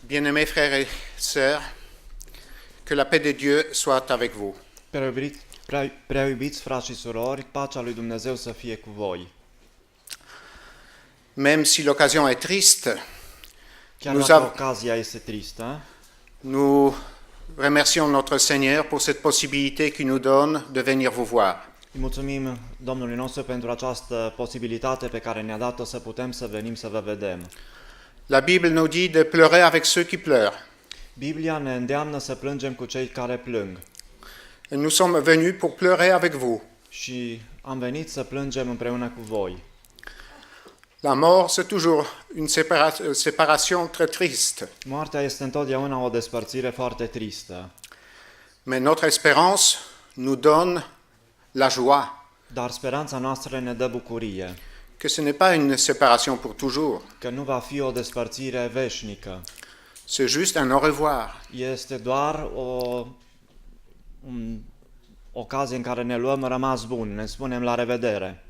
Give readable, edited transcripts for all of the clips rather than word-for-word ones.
Bien-aimés frères et sœurs, que la paix de Dieu soit avec vous. Prea iubiți frați și surori, pacea lui Dumnezeu să fie cu voi. Même si l'occasion est triste, Chiar Nous dacă av- ocazia este tristă, nous remercions notre Seigneur pour cette possibilité qu'il nous donne de venir vous voir. îi mulțumim Domnului nostru pentru această posibilitate pe care ne-a dat-o să putem să venim să vă vedem. La Bible nous dit de pleurer avec ceux qui pleurent. Biblia ne îndeamnă să plângem cu cei care plâng Et nous sommes venus pour pleurer avec vous. și am venit să plângem împreună cu voi. La mort, c'est toujours une séparation très triste, Moartea este întotdeauna o despărțire foarte tristă, mais notre espérance nous donne la joie, dar speranța noastră ne dă bucurie, que ce n'est pas une séparation pour toujours, că nu va fi o despărțire veșnică. c'est juste un au revoir. Este doar o ocazie în care ne luăm rămas bun, ne spunem la revedere.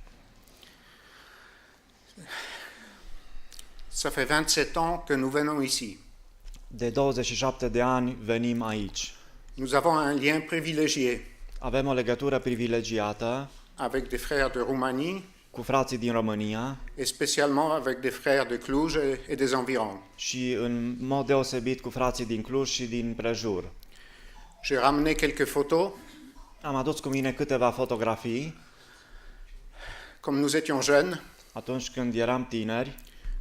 Ça fait 27 ans que nous venons ici. De 27 de ani venim aici. Nous avons un lien privilégié Avem o legătură privilegiată avec des frères de Roumanie cu frații din România et spécialement avec des frères de Cluj et des environs. și în mod deosebit cu frații din Cluj și din prejur. J'ai ramené quelques photos. Am adus cu mine câteva fotografii Comme nous étions jeunes, atunci când eram tineri,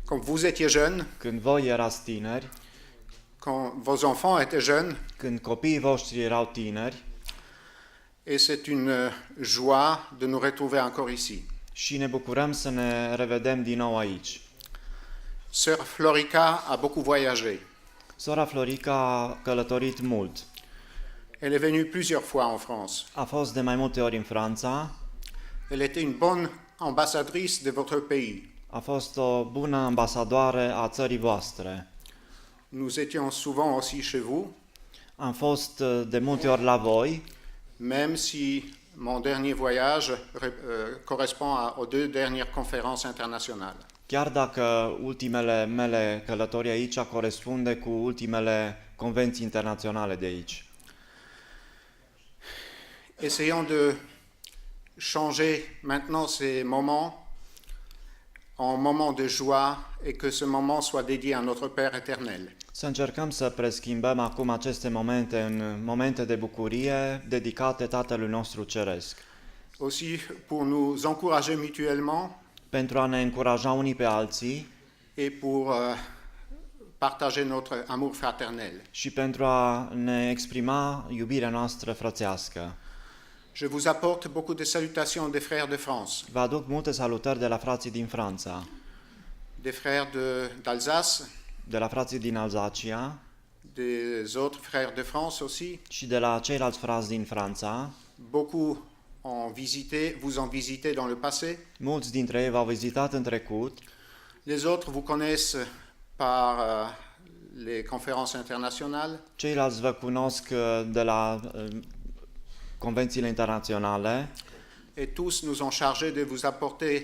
quand vous étiez jeunes, când voi erați tineri, quand vos enfants étaient jeunes. când copiii voștri erau tineri Et c'est une joie de nous retrouver encore ici. și ne bucurăm să ne revedem din nou aici. Sœur Florica a beaucoup voyagé. Sora Florica a călătorit mult. Elle est venue plusieurs fois en France. A fost de mai multe ori în Franța, Elle était une bonne ambassadrice de votre pays. a fost o bună ambasadoare a țării voastre. Nous étions souvent aussi chez vous, Am fost de multe ori la voi, même si mon dernier voyage correspond aux deux dernières conférences internationales. chiar dacă ultimele mele călătorii aici corespunde cu ultimele convenții internaționale de aici. Essayons de changer maintenant ces moments en moments de joie et que ce moment soit dédié à notre Père éternel. Să încercăm să preschimbăm acum aceste momente în momente de bucurie dedicate Tatălui nostru Ceresc, Aussi pour nous encourager mutuellement pentru a ne încuraja unii pe alții et pour partager notre amour fraternel. și pentru a ne exprima iubirea noastră frățească. Je vous apporte beaucoup de salutations des frères de France, Vă aduc multe salutări de la frații din Franța, des frères d'Alsace, de la frații din Alzacia des autres frères de France aussi. și de la ceilalți frați din Franța. Beaucoup vous ont visité dans le passé. Mulți dintre ei v-au vizitat în trecut, Les autres vous connaissent par les conférences internationales. ceilalți vă cunosc de la convențiile internaționale Et tous nous ont chargés de vous apporter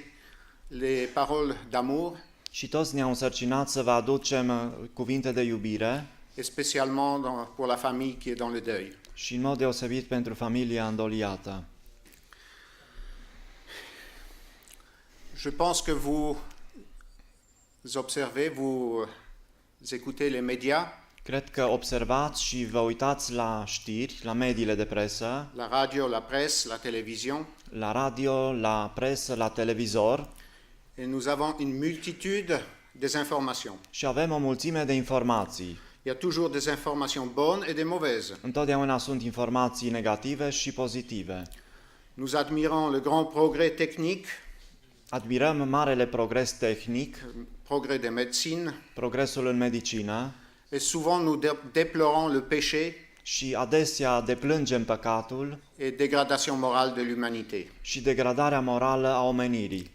les paroles d'amour, și toți ne-au însărcinat să vă aducem cuvinte de iubire et spécialement pour la famille qui est dans le deuil. și în mod deosebit pentru familia îndoliată. Je pense que vous observez, vous écoutez les médias, Cred că observați și vă uitați la știri, la mediile de presă, la radio, la presse, la télévision, la radio, la presă, la televizor et nous avons une multitude des informations. și avem o mulțime de informații. Il y a toujours des informations bonnes et des mauvaises. Întotdeauna sunt informații negative și pozitive. Nous admirons le grand progrès technique, Admirăm marele progres tehnic, progrès de médecine, progresul în medicină et souvent nous déplorons le péché și adesea deplângem păcatul et dégradation morale de l'humanité. și degradarea morală a omenirii.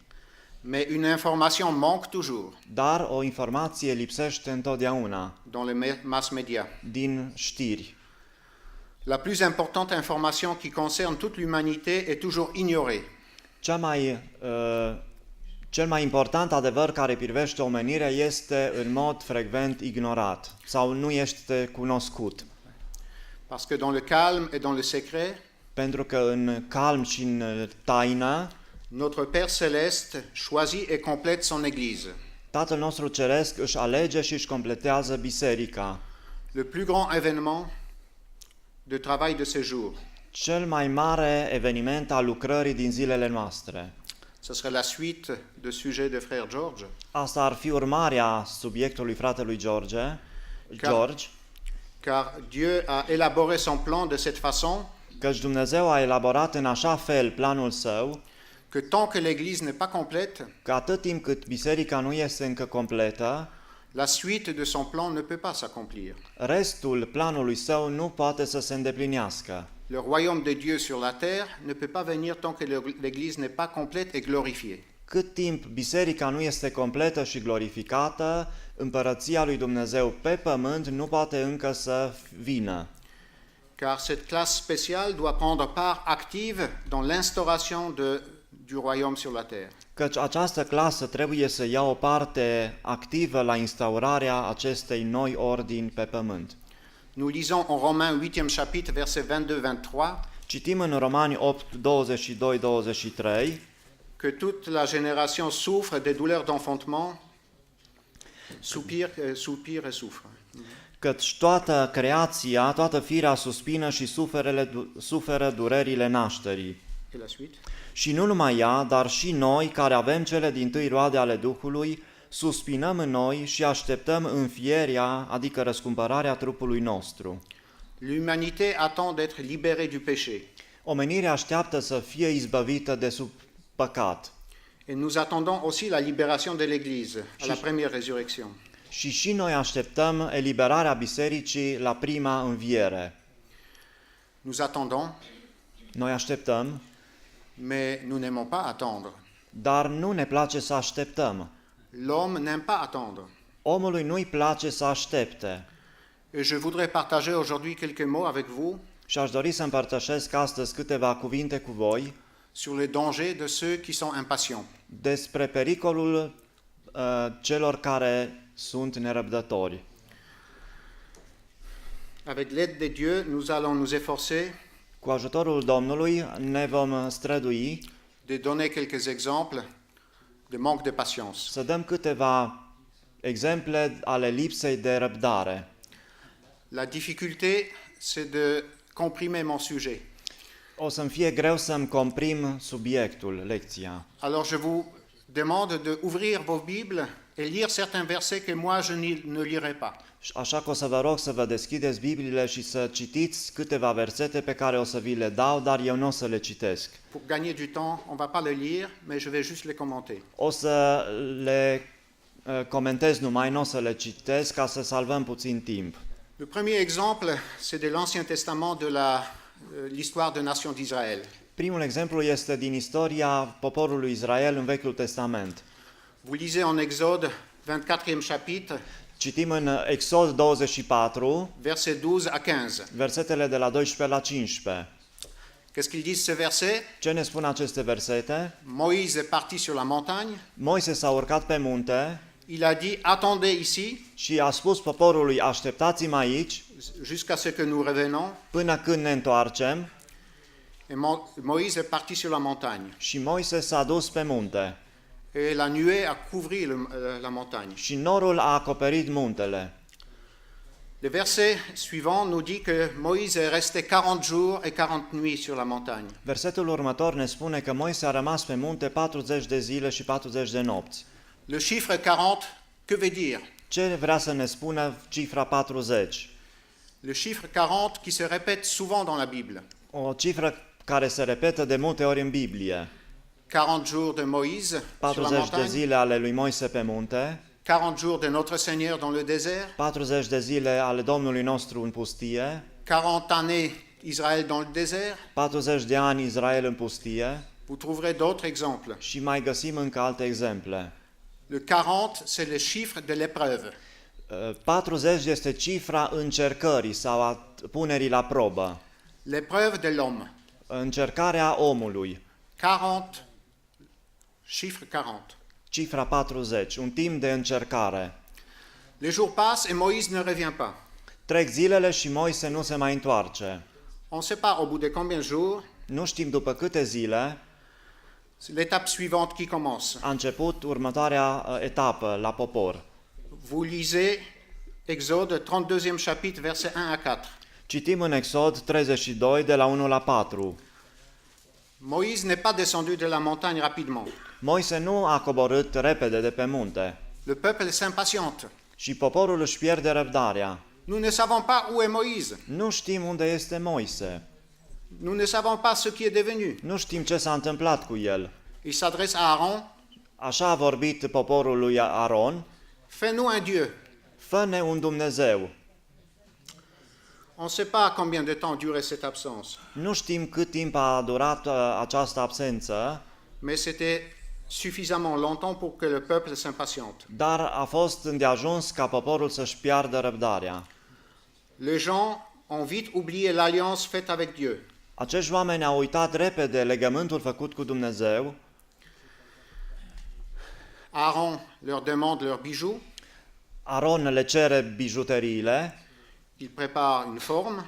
Mais une information manque toujours Dar o informație lipsește întotdeauna dans les mass médias. din știri. La plus importante information qui concerne toute l'humanité est toujours ignorée. Cel mai important adevăr care privește omenirea este în mod frecvent ignorat sau nu este cunoscut. Parce que dans le calme et dans le secret, Pentru că în calm și în taină, notre Père céleste choisit et complète son Église. Tatăl nostru Ceresc își alege și își completează biserica. Le plus grand événement de travail de ces jours. Cel mai mare eveniment al lucrării din zilele noastre. Ce serait la suite de sujet de frère George. Asta ar fi urmarea subiectului fratelui George, Car Dieu a élaboré son plan de cette façon căci Dumnezeu a elaborat în așa fel planul său, que tant que l'Église n'est pas complète, că atât timp cât biserica nu este încă completă, la suite de son plan ne peut pas s'accomplir. restul planului său nu poate să se îndeplinească. Le royaume de Dieu sur la terre ne peut pas venir tant que l'Église n'est pas complète et glorifiée. Cât timp biserica nu este completă și glorificată, împărăția lui Dumnezeu pe pământ nu poate încă să vină. Car cette classe spéciale doit prendre part active dans l'instauration du royaume sur la terre. Căci această clasă trebuie să ia o parte activă la instaurarea acestei noi ordini pe pământ. Nous lisons en Romains 8e chapitre, versets 22-23, Citim în Romani 8, 22-23, que toute la génération souffre des douleurs d'enfantement, soupire et souffre. căci toată creația, toată firea suspină și suferă durerile nașterii. Et la suite. Și nu numai ea, dar și noi, care avem cele dintâi roade ale Duhului, suspinăm în noi și așteptăm înfierea, adică răscumpărarea trupului nostru. L'humanité attend d'être libérée du péché. Omenirea așteaptă să fie izbăvită de sub păcat. Et nous attendons aussi la libération de l'Église à la première résurrection. Și noi așteptăm eliberarea bisericii la prima înviere. Nous attendons, Noi așteptăm, mais nous n'aimons pas attendre. dar nu ne place să așteptăm. L'homme n'aime pas attendre. Omului nu-i place să aștepte. Et je voudrais partager aujourd'hui quelques mots avec vous Și aș dori să împărtășesc astăzi câteva cuvinte cu voi sur les dangers de ceux qui sont impatients. despre pericolul celor care sunt nerăbdători. Avec l'aide de Dieu, nous allons nous efforcer Cu ajutorul Domnului ne vom strădui de donner quelques exemples de manque de patience. să dăm câteva exemple ale lipsei de răbdare. La difficulté, c'est de comprimer mon sujet. O să-mi fie greu să-mi comprim subiectul, lecția. Alors je vous demande de ouvrir vos Bibles et lire certains versets que moi je ne lirai pas. Așa că o să vă rog să vă deschideți Bibliile și să citiți câteva versete pe care o să vi le dau, dar eu nu o să le citesc. Pour gagner du temps, on va pas les lire, mais je vais juste les commenter. O să le comentez numai, nu o să le citesc ca să salvăm puțin timp. Le premier exemple, c'est de l'Ancien Testament, de l'histoire de nation d'Israël. Primul exemplu este din istoria poporului Israel în Vechiul Testament. Vous lisez en Exode, 24e chapitre, Citim în Exod 24, versets 12 à 15. versetele de la 12 la 15. Qu'est-ce qu'ils disent ces versets? Ce ne spun aceste versete? Moïse est parti sur la montagne, Moise s-a urcat pe munte il a dit attendez ici și a spus poporului așteptați-mă aici jusqu'à ce que nous revenons. până când ne întoarcem, Et Moïse est parti sur la montagne. și Moise s-a dus pe munte Et la nuée a couvert la montagne. și norul a acoperit muntele. Le verset suivant nous dit que Moïse est resté 40 jours et 40 nuits sur la montagne. Versetul următor ne spune că Moise a rămas pe munte 40 de zile și 40 de nopți. Le chiffre 40, que veut dire? Ce vrea să ne spună cifra 40? Le chiffre 40 qui se répète souvent dans la Bible. O cifră care se repetă de multe ori în Biblie. 40 jours de Moïse sur la 40 de montagne, zile ale lui Moise pe munte, 40 jours de notre Seigneur dans le désert, 40 de zile ale Domnului nostru în pustie, 40 années Israël dans le désert. 40 de ani Israel în pustie Vous trouverez d'autres exemples. și mai găsim încă alte exemple. Le 40, c'est le chiffre de l'épreuve. 40 este cifra încercării sau a punerii la probă. L'épreuve de l'homme. Încercarea omului. 40, chiffre 40. cifra 40, un timp de încercare. Les jours passent et Moïse ne revient pas. Trec zilele și Moise nu se mai întoarce. On ne sait pas au bout de combien de jours, Nu știm după câte zile c'est l'étape suivante qui commence. a început următoarea etapă la popor. Vous lisez Exode 32e chapitre, versets 1 à 4. Citim în Exod 32 de la 1 la 4. Moïse n'est pas descendu de la montagne rapidement. Moise nu a coborât repede de pe munte Le peuple s'impatiente. și poporul își pierde răbdarea. Nous ne savons pas où est Moïse. Nu știm unde este Moise. Nous ne savons pas ce qui est devenu. Nu știm ce s-a întâmplat cu el. Il s'adresse à Aaron. Așa a vorbit poporul lui Aron: Fais-nous un Dieu. fă-ne un Dumnezeu. On ne sait pas combien de temps durait cette absence, Nu știm cât timp a durat această absență, mais c'était suffisamment longtemps pour que le peuple s'impatiente. dar a fost îndeajuns ca poporul să-și piardă răbdarea. Les gens ont vite oublié l'alliance faite avec Dieu. Acești oameni au uitat repede legământul făcut cu Dumnezeu. Aaron leur demande leurs bijoux. Aron le cere bijuteriile, Il prépare une forme,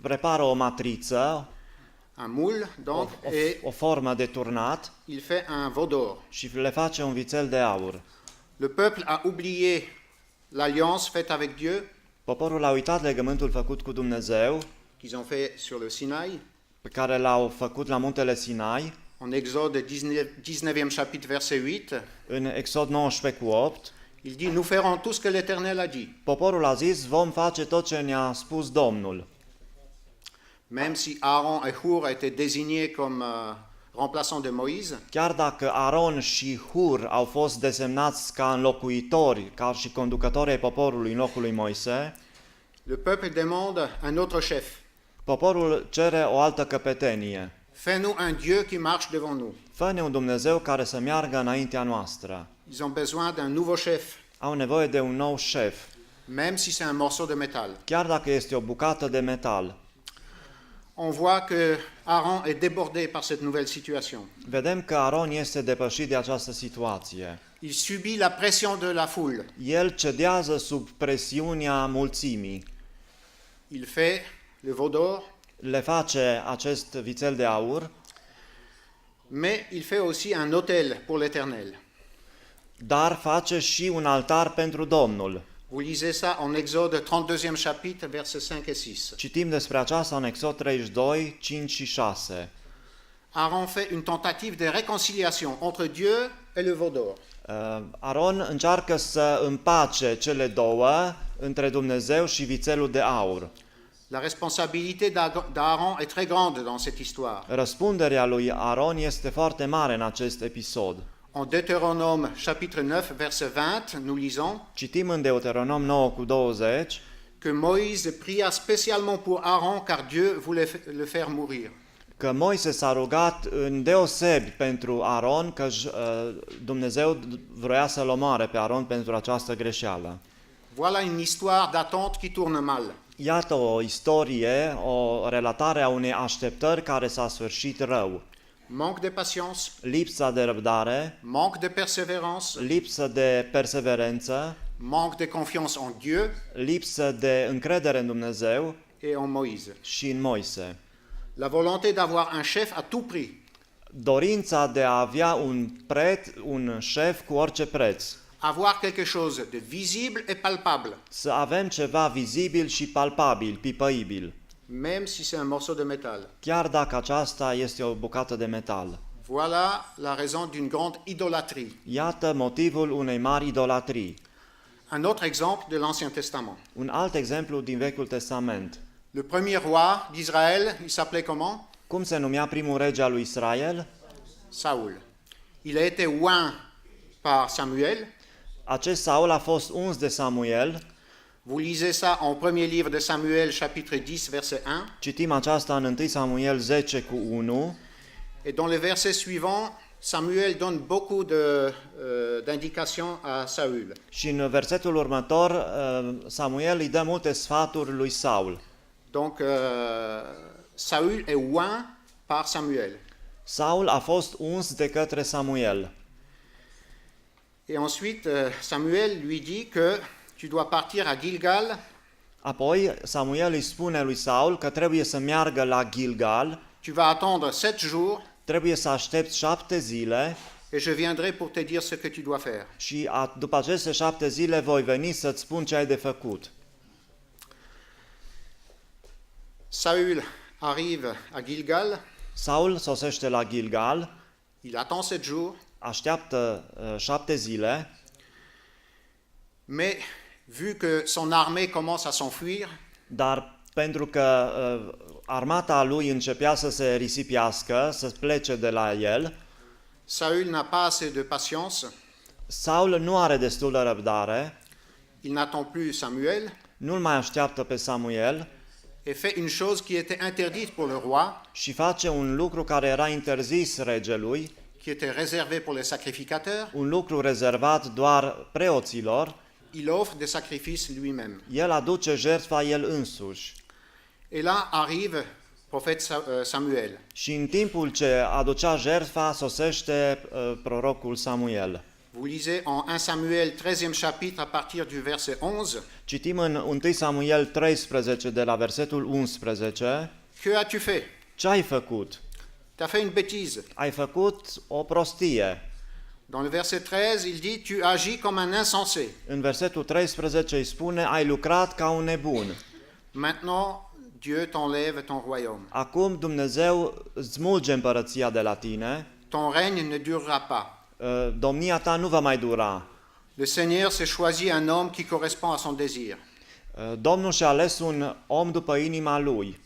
prepară o matriță, un moule, donc, et o formă de turnat il fait un veau d'or. și le face un vițel de aur. Le peuple a oublié l'alliance faite avec Dieu Poporul a uitat legământul făcut cu Dumnezeu, qu'ils ont fait sur le Sinaï. pe care l-au făcut la muntele Sinai, En Exode 19e chapitre, verset 8, în Exod 19 cu 8. il dit « Nous ferons tout ce que l'Éternel a dit ». Poporul a zis: vom face tot ce ne-a spus Domnul. Même si Aaron et Hur a été désignés comme remplaçants de Moïse, Chiar dacă Aron și Hur au fost desemnați ca înlocuitori, ca și conducători ai poporului în locul lui Moise, le peuple demande un autre chef. poporul cere o altă căpetenie. Fais-nous un Dieu qui marche devant nous. Fă-ne un Dumnezeu care să meargă înaintea noastră. Ils ont besoin d'un nouveau chef, Au nevoie de un nou șef, même si c'est un morceau de métal. chiar dacă este o bucată de metal. On voit que Aaron est débordé par cette nouvelle situation. Vedem că Aron este depășit de această situație. Il subit la pression de la foule. El cedează sub presiunea mulțimii. Il fait le veau d'or, Le face acest vițel de aur, mais il fait aussi un autel pour l'Éternel. dar face și un altar pentru Domnul. Vous lisez ça en Exode 32e chapitre, versets 5 et 6. Citim despre aceasta în Exod 32, 5 și 6. Aaron fait une tentative de réconciliation entre Dieu et le veau d'or. Aron încearcă să împace cele două între Dumnezeu și vițelul de aur. La responsabilité d'Aaron est très grande dans cette histoire. Răspunderea lui Aron este foarte mare în acest episod. En Deutéronome chapitre 9, verset 20, nous lisons Citim în Deuteronom 9 cu 20 que Moïse pria spécialement pour Aaron car Dieu voulait le faire mourir. că Moise s-a rugat îndeosebi pentru Aron, că Dumnezeu vroia să-l omoare pe Aron pentru această greșeală. Voilà une histoire d'attente qui tourne mal. Iată o istorie, o relatare a unei așteptări care s-a sfârșit rău. Manque de patience, Lipsa de răbdare, manque de persévérance, lipsă de perseverență, manque de confiance en Dieu lipsă de încredere în Dumnezeu et en Moïse. și în Moise. La volonté d'avoir un chef à tout prix. Dorința de a avea un șef cu orice preț. Avoir quelque chose de visible et palpable, Să avem ceva vizibil și palpabil, pipăibil, même si c'est un morceau de métal. chiar dacă aceasta este o bucată de metal. Voilà la raison d'une grande idolâtrie. Iată motivul unei mari idolatrii. Un autre exemple de l'Ancien Testament. Un alt exemplu din Vechiul Testament. Le premier roi d'Israël, il s'appelait comment? Cum se numea primul rege al lui Israel? Saül. Il a été oint par Samuel. Acest Saul a fost uns de Samuel. Vous lisez ça en premier livre de Samuel, chapitre 10, verset 1. Citim aceasta în 1 Samuel 10 cu 1. Et dans les versets suivants, Samuel donne beaucoup d'indications à Saül. Și în versetul următor, Samuel îi dă multe sfaturi lui Saul. Donc, Saül est oint par Samuel. Saul a fost uns de către Samuel. Et ensuite, Samuel lui dit que tu dois partir à Gilgal Apoi Samuel îi spune lui Saul că trebuie să meargă la Gilgal, tu vas attendre 7 jours trebuie să aștepți 7 zile et je viendrai pour te dire ce que tu dois faire. și după aceste 7 zile voi veni să-ți spun ce ai de făcut. Saül arrive à Gilgal, Saul sosește la Gilgal, il attend 7 jours, așteaptă 7 zile, mais vu que son armée commence à s'enfuir, dar pentru că armata lui începea să se risipiască, să plece de la el, Saül n'a pas assez de patience, Saul nu are destul de răbdare, il n'attend plus Samuel nu-l mai așteaptă pe Samuel et fait une chose qui était interdite pour le roi, și face un lucru care era interzis regelui, qui était réservé pour les sacrificateurs, un lucru rezervat doar preoților, il offre des sacrifices lui-même. el aduce jertfa el însuși. Et là arrive prophète Samuel. Și în timpul ce aducea jertfa, sosește prorocul Samuel. Vous lisez en 1 Samuel 13e chapitre à partir du verset 11. Citim în 1 Samuel 13 de la versetul 11. Que as-tu fait? Ce ai făcut? Tu as fait une bêtise. Ai făcut o prostie. Dans le verset 13, il dit tu agis comme un insensé. În versetul 13 îi spune, ai lucrat ca un nebun. Maintenant, Dieu t'enlève ton royaume. Acum Dumnezeu îți smulge împărăția de la tine, Ton règne ne durera pas. domnia ta nu va mai dura. Le Seigneur s'est choisi un homme qui correspond à son désir. Domnul și-a ales un om după inima lui.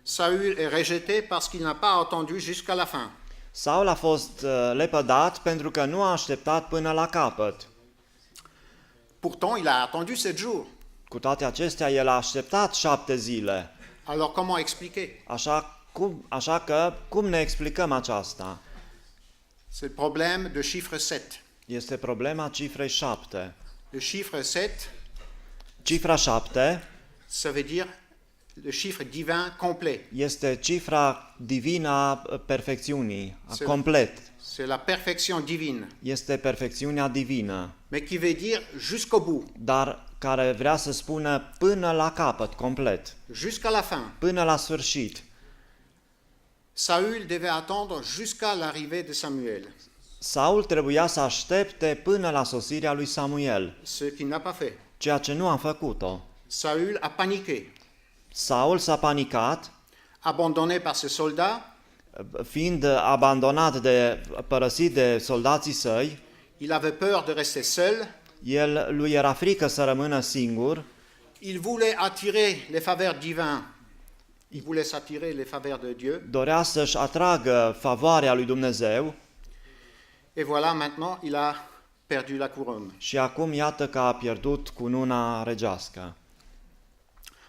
Saül est rejeté parce qu'il n'a pas attendu jusqu'à la fin. Saul a fost lepădat pentru că nu a așteptat până la capăt. Pourtant, il a attendu 7 jours. Cu toate acestea, el a așteptat 7 zile. Alors comment expliquer? Așa că, cum ne explicăm aceasta? C'est le problème de chiffre 7. Este problema cifrei 7. Le chiffre 7, Cifra 7 ça veut dire le chiffre divin complet. este cifra divină a perfecțiunii, complet. C'est la perfection divine, Este perfecțiunea divină, mais qui veut dire jusqu'au bout, dar care vrea să spună până la capăt, complet, jusqu'à la fin. până la sfârșit. Saül devait attendre jusqu'à l'arrivée de Samuel, Saul trebuia să aștepte până la sosirea lui Samuel, ce qu'il n'a pas fait. ceea ce nu a făcut-o. Saül a paniqué, Saul s-a panicat, abandonné par ses soldats, fiind abandonat părăsit de soldații săi, il avait peur de rester seul, lui era frică să rămână singur, il voulait attirer les faveurs divines, il voulait s'attirer les faveurs de Dieu, dorea să-și atragă favoarea lui Dumnezeu et voilà maintenant il a perdu la couronne. și acum iată că a pierdut cununa regească.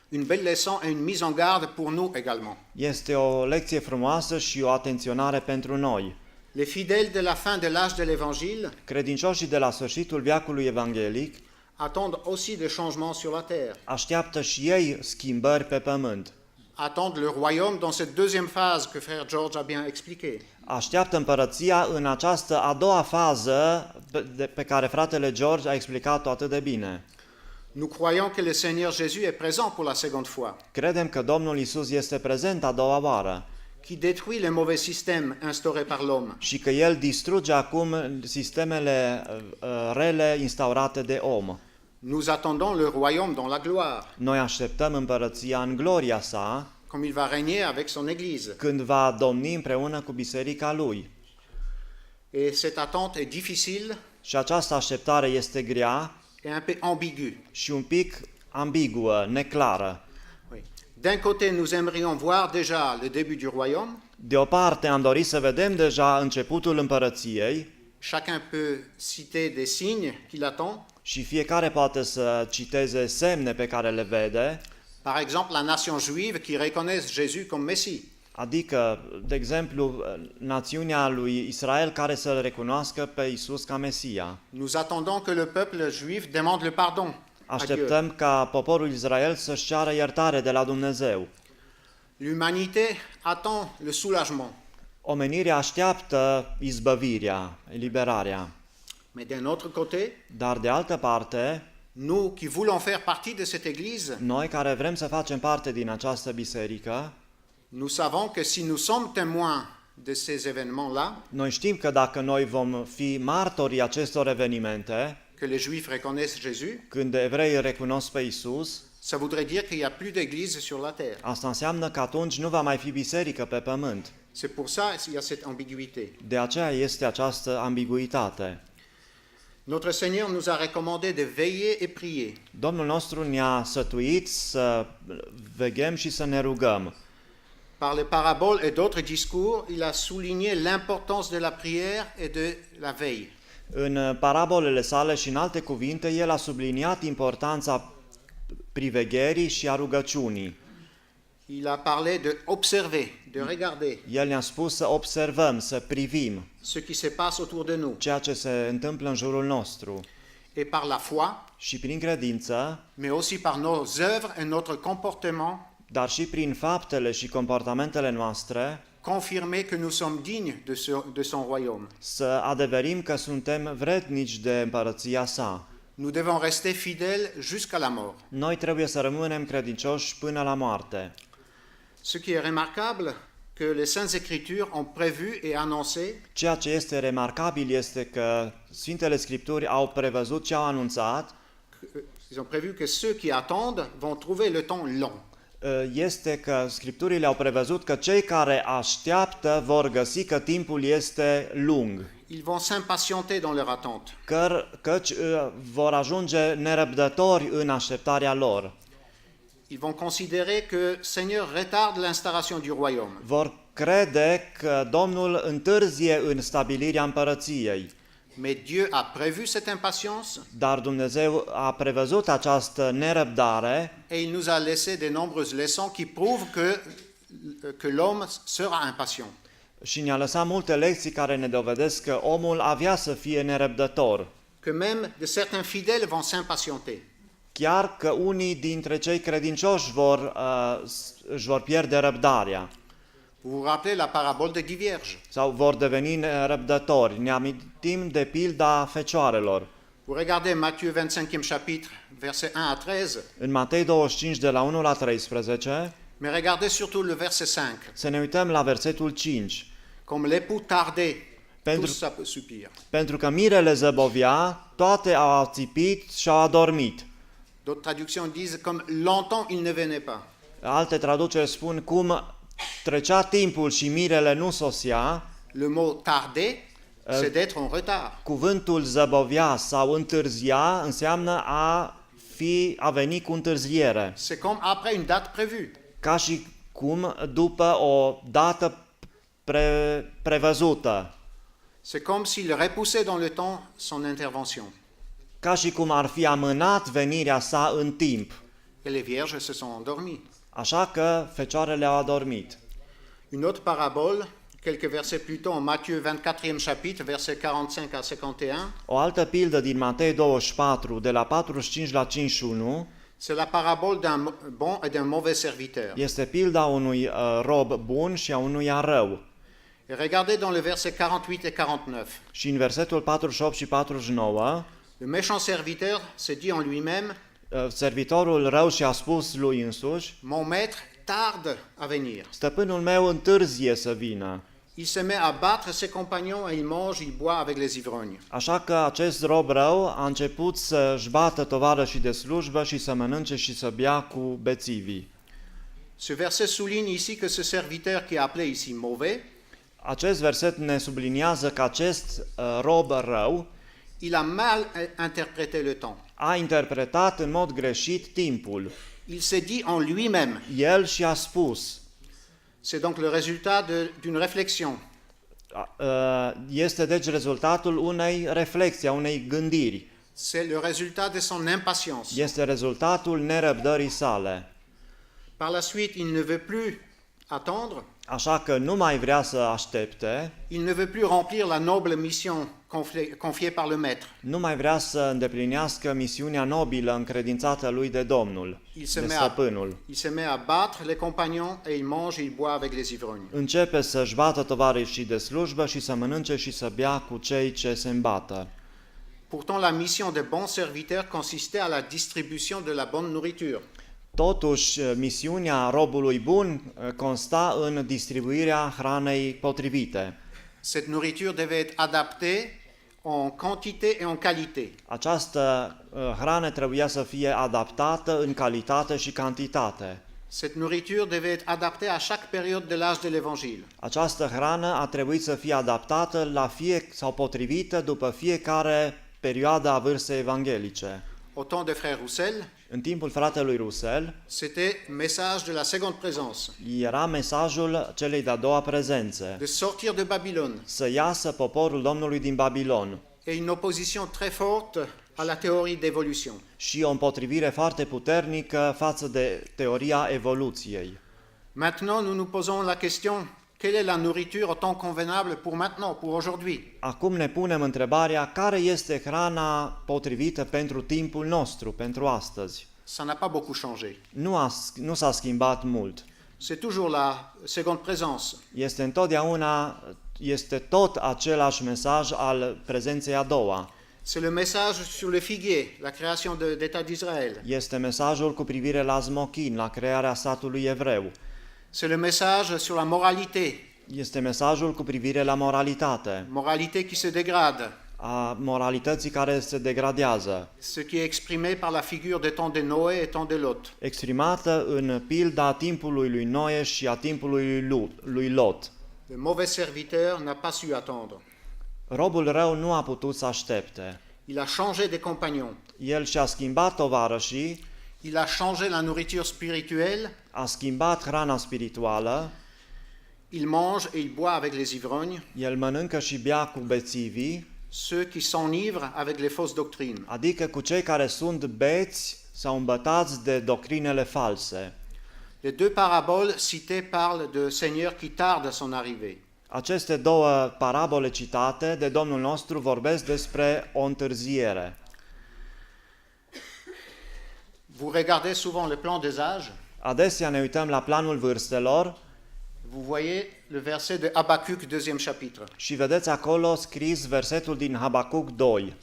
Une belle leçon et une mise en garde pour nous également. Este o lecție frumoasă și o atenționare pentru noi. Les fidèles de la fin de l'âge de l'Évangile Credincioșii de la sfârșitul veacului evanghelic attendent aussi des changements sur la terre, așteaptă și ei schimbări pe pământ. attendent le royaume dans cette deuxième phase que frère George a bien expliquée. Așteaptă împărăția în această a doua fază pe care fratele George a explicat-o atât de bine. Nous croyons que le Seigneur Jésus est présent pour la seconde fois, Credem că Domnul Isus este prezent a doua oară qui détruit les mauvais systèmes instaurés par l'homme. și că El distruge acum sistemele rele instaurate de om. Nous attendons le royaume dans la gloire, Noi așteptăm împărăția în gloria sa, comme il va régner avec son Église. când va domni împreună cu biserica Lui. Et cette attente est difficile Și această așteptare este grea et un peu ambiguë. și un pic ambiguă, neclară. Oui. D'un côté, nous aimerions voir déjà le début du royaume. De o parte am dorit să vedem deja începutul împărăției Chacun peut citer des signes qu'il attend. și fiecare poate să citeze semne pe care le vede, Par exemple, la nation juive qui reconnaît Jésus comme Messie. adică, de exemplu, națiunea lui Israel care să-L recunoască pe Isus ca Mesia. Nous attendons que le peuple juif demande le pardon à Dieu. Așteptăm ca poporul Israel să-și ceară iertare de la Dumnezeu. L'humanité attend le soulagement. Omenirea așteaptă izbăvirea, eliberarea. Mais d'un autre côté, Dar de altă parte, nous qui voulons faire partie de cette Église, noi care vrem să facem parte din această biserică, nous savons que si nous sommes témoins de ces événements-là, noi știm că dacă noi vom fi martorii acestor evenimente, que les Juifs reconnaissent Jésus, când evreii recunosc pe Isus, ça voudrait dire qu'il n'y a plus d'église sur la terre. asta înseamnă că atunci nu va mai fi biserică pe pământ. C'est pour ça qu'il y a cette ambiguïté. De aceea este această ambiguitate. Notre Seigneur nous a recommandé de veiller et prier. Domnul nostru ne-a sătuit să veghem și să ne rugăm. Par les paraboles et d'autres discours, il a souligné l'importance de la prière et de la veille. În parabolele sale și în alte cuvinte, el a subliniat importanța privegherii și a rugăciunii. Il a parlé de observer, de regarder El ne-a spus să observăm, să privim ce qui se passe autour de nous. ceea ce se întâmplă în jurul nostru. Et par la foi, Și prin credință, mais aussi par nos œuvres et notre comportement, dar și prin faptele și comportamentele noastre, confirmer que nous sommes dignes de son royaume. să adeverim că suntem vrednici de împărăția sa. Nous devons rester fidèles jusqu'à la mort. Noi trebuie să rămânem credincioși până la moarte. Ce qui est remarquable, que les Saintes Écritures ont prévu et annoncé Ceea ce este remarcabil este că Sfintele Scripturi au prevăzut și au anunțat, ils ont prévu que ceux qui attendent vont trouver le temps long. este că Scripturile au prevăzut că cei care așteaptă vor găsi că timpul este lung, Ils vont s'impatienter dans leur attente. căci vor ajunge nerăbdători în așteptarea lor. Ils vont considérer que Seigneur retarde l'installation du royaume. Vor crede că Domnul întârzie în stabilirea împărăției, Mais Dieu a prévu cette impatience dar Dumnezeu a prevăzut această nerăbdare et il nous a laissé de nombreuses leçons qui prouvent que l'homme sera impatient. și ne-a lăsat multe lecții care ne dovedesc că omul avea să fie nerăbdător. Que même de certains fidèles vont s'impatienter. Chiar că unii dintre cei credincioși își vor pierde răbdarea Vous vous rappelez la parabole de 10 vierges. sau vor deveni nerăbdători. Ne amintim de pilda fecioarelor. Vous regardez Matthieu 25e chapitre, versets 1 à 13, În Matei 25 de la 1 la 13, mais regardez surtout le verset 5. să ne uităm la versetul 5. Comme l'époux tardait, Pentru- tous s'appuyent. Pentru că mirele zăbovia, toate au ațipit și au adormit. D'autres traductions disent comme longtemps il ne venait pas. Alte traduceri spun cum trecea timpul și mirele nu sosea. Le mot tarder, c'est d'être en retard. Cuvântul zăbovia sau întârzia înseamnă a veni cu întârziere, C'est comme après une date prévue. ca și cum după o dată prevăzută, C'est comme s'il repoussait dans le temps son intervention. ca și cum ar fi amânat venirea sa în timp. Et les vierges se sont endormies. Așa că fecioarele au adormit. Une autre parabole, quelques versets plus tôt, en Matthieu 24e chapitre, versets 45 à 51, O altă pildă din Matei 24, de la 45 la 51, c'est la parabole d'un bon et d'un mauvais serviteur. este pilda unui rob bun și a unuia rău. Et regardez dans le verset 48 et 49. Și în versetul 48 și 49, Le méchant serviteur se dit en lui-même, servitorul rău și-a spus lui însuși: mon maître tarde à venir. stăpânul meu întârzie să vină. Il se met à battre ses compagnons et il mange, il boit avec les ivrognes. Așa că acest rob rău a început să-și bată tovarășii de slujbă și să mănânce și să bea cu bețivii. Ce verset souligne ici que ce serviteur qui est appelé ici mauvais, Acest verset ne subliniază că acest rob rău il a mal interprété le temps. a interpretat în mod greșit timpul. Il s'est dit en lui-même. El și-a spus. C'est donc le résultat d'une réflexion. Este deci rezultatul unei reflexii, a unei gândiri. C'est le résultat de son impatience. Este rezultatul nerăbdării sale. Par la suite, il ne veut plus attendre. Așa că nu mai vrea să aștepte, Il ne veut plus remplir la noble mission confiée par le maître. nu mai vrea să îndeplinească misiunea nobilă încredințată lui de Domnul, de stăpânul. Il se met à battre les compagnons et il mange et il boit avec les ivrognes. Începe să-și bată tovarășii de slujbă și să mănânce și să bea cu cei ce se îmbată. Pourtant, la mission des bons serviteurs consistait à la distribution de la bonne nourriture. Totuși, misiunea robului bun consta în distribuirea hranei potrivite. Cette nourriture devait être adaptée en quantité et en qualité. Această hrană trebuia să fie adaptată în calitate și cantitate. Cette nourriture devait être adaptée à chaque période de l'âge de l'Évangile. Această hrană a trebuit să fie adaptată sau potrivită după fiecare perioadă a vârstei evanghelice. Au temps de frère Roussel, În timpul fratelui Rusel c'était message de la seconde présence, era mesajul celei de-a doua prezențe, de sortir de Babylone, să iasă poporul Domnului din Babilon, et une opposition très forte à la théorie d'évolution. și o împotrivire foarte puternică față de teoria evoluției. Maintenant, nous nous posons la question, quelle est la nourriture autant convenable pour maintenant, pour aujourd'hui? Acum ne punem întrebarea care este hrana potrivită pentru timpul nostru, pentru astăzi. Ça n'a pas beaucoup changé. Nu s-a schimbat mult. C'est toujours la seconde présence. Este tot același mesaj al prezenței a doua. C'est le message sur le figuier, la création d'État d'Israël. Este mesajul cu privire la smochin, la crearea statului evreu. C'est le message sur la moralité, Este mesajul cu privire la moralitate, moralité qui se dégrade, a moralității care se degradează, ce qui est exprimé par la figure des temps de Noé et temps de Lot. exprimată în pilda timpului lui Noe și a timpului lui Lot. Le mauvais serviteur n'a pas su attendre. Robul rău nu a putut să aștepte. Il a changé de compagnon. El și-a schimbat tovarășii, Il a changé la nourriture spirituelle. a schimbat hrana spirituală, Il mange et il boit avec les ivrognes, el mănâncă și bea cu bețivii, ceux qui s'enivrent avec les fausses doctrines. adică cu cei care sunt beți sau îmbătați de doctrinele false. Les deux paraboles citées parlent de Seigneur qui tarde à son arrivée. Aceste două parabole citate de Domnul nostru vorbesc despre o întârziere. Vous regardez souvent le plan des âges, Adesea ne uităm la planul vârstelor vous voyez le verset de Habacuc, 2e chapitre. și vedeți acolo scris versetul din Habacuc 2.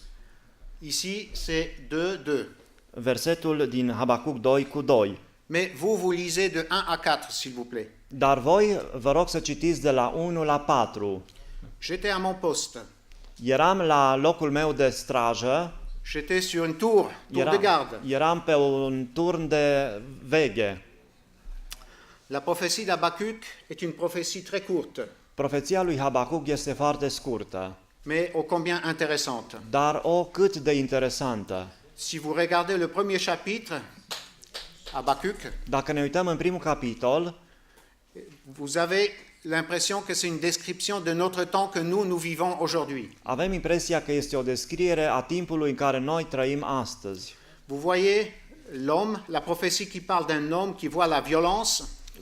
Ici, c'est 2, 2. Versetul din Habacuc 2 cu 2. Mais vous lisez de 1 à 4, s'il vous plaît. Dar voi vă rog să citiți de la 1 la 4. J'étais à mon poste. Eram la locul meu de strajă, J'étais sur une tour de garde. eram pe un turn de veghe. La prophétie d'Habacuc est une prophétie très courte, Profeția lui Habacuc este foarte scurtă, mais ô combien intéressante. dar o cât de interesantă. Si vous regardez le premier chapitre, Habacuc, Dacă ne uităm în primul capitol, vous avez l'impression que c'est une description de notre temps que nous vivons aujourd'hui. avem impresia că este o descriere a timpului în care noi trăim astăzi. Vous voyez l'homme, la prophétie qui parle d'un homme qui voit la violence,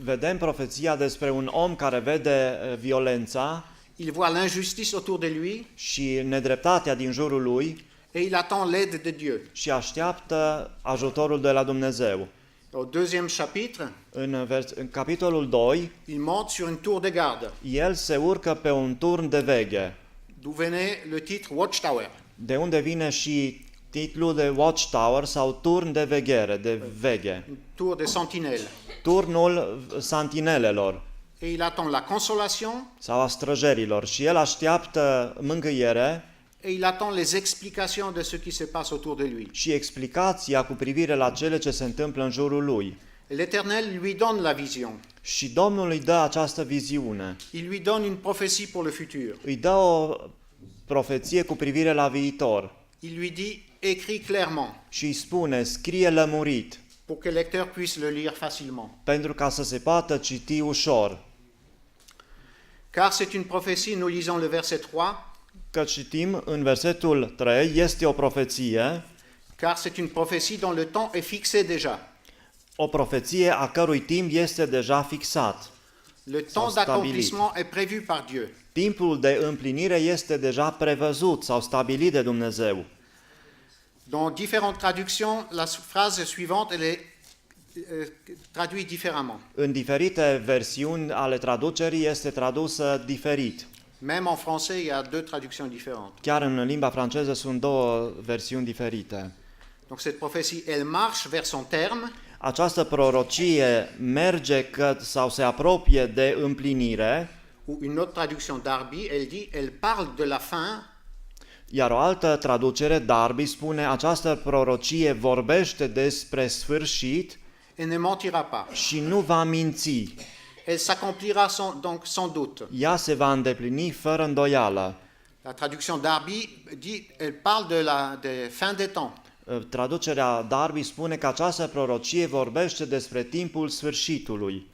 Vedem profeția despre un om care vede violența il voit l'injustice autour de lui și nedreptatea din jurul lui et il attend l'aide de Dieu. și așteaptă ajutorul de la Dumnezeu. Au deuxième chapitre, În capitolul 2, il monte sur une tour de garde, el se urcă pe un turn de veghe, d'où venait le titre Watchtower. de unde vine și titlul de Watchtower sau turn de veghere, de veghe, Une tour de sentinelle. turnul santinelelor Et il attend la consolation sau a străjerilor și el așteaptă mângâiere et il attend les explications de ce qui se passe autour de lui. și explicația cu privire la cele ce se întâmplă în jurul lui. L'Éternel lui donne la vision. Și Domnul îi dă această viziune, Il lui donne une prophétie pour le futur. îi dă o profeție cu privire la viitor Il lui dit, écris clairement, și îi spune, scrie lămurit, pour que le lecteur puisse le lire facilement. pentru ca să se poată citi ușor. Car c'est une prophétie, nous lisons le verset 3, Că citim în versetul 3, este o profeție, car c'est une prophétie dont le temps est fixé déjà. o profeție a cărui timp este deja fixat. Le temps d'accomplissement est prévu par Dieu. Timpul de împlinire este deja prevăzut sau stabilit de Dumnezeu. Dans différentes traductions, la phrase suivante, elle est traduite différemment. În diferite versiuni ale traducerii este tradusă diferit. Même en français, il y a deux traductions différentes. Chiar în limba franceză sunt două versiuni diferite. Donc cette prophétie, elle marche vers son terme, Această prorocie merge sau se apropie de împlinire, ou une autre traduction Darby, elle dit, elle parle de la fin, iar o altă traducere, Darby, spune această prorocie vorbește despre sfârșit et ne mentira pas. și nu va minți. Elle s'accomplira donc sans doute. Ea se va îndeplini fără îndoială. La traduction Darby dit, elle parle de fin des temps. Traducerea Darby spune că această prorocie vorbește despre timpul sfârșitului.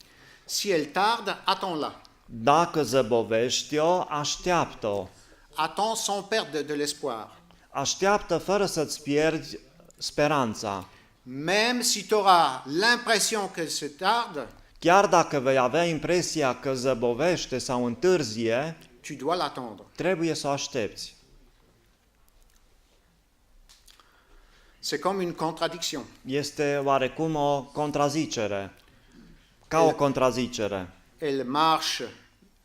Si elle tarde, attends-la. Dacă zăbovești-o, așteaptă-o. Attends sans perdre de l'espoir. Așteaptă fără să-ți pierzi speranța. Même si tu auras l'impression qu'elle se tarde, Chiar dacă vei avea impresia că zăbovește sau întârzie, tu dois l'attendre. trebuie să o aștepți. C'est comme une contradiction. Este oarecum o contrazicere, ca o contrazicere. Elle marche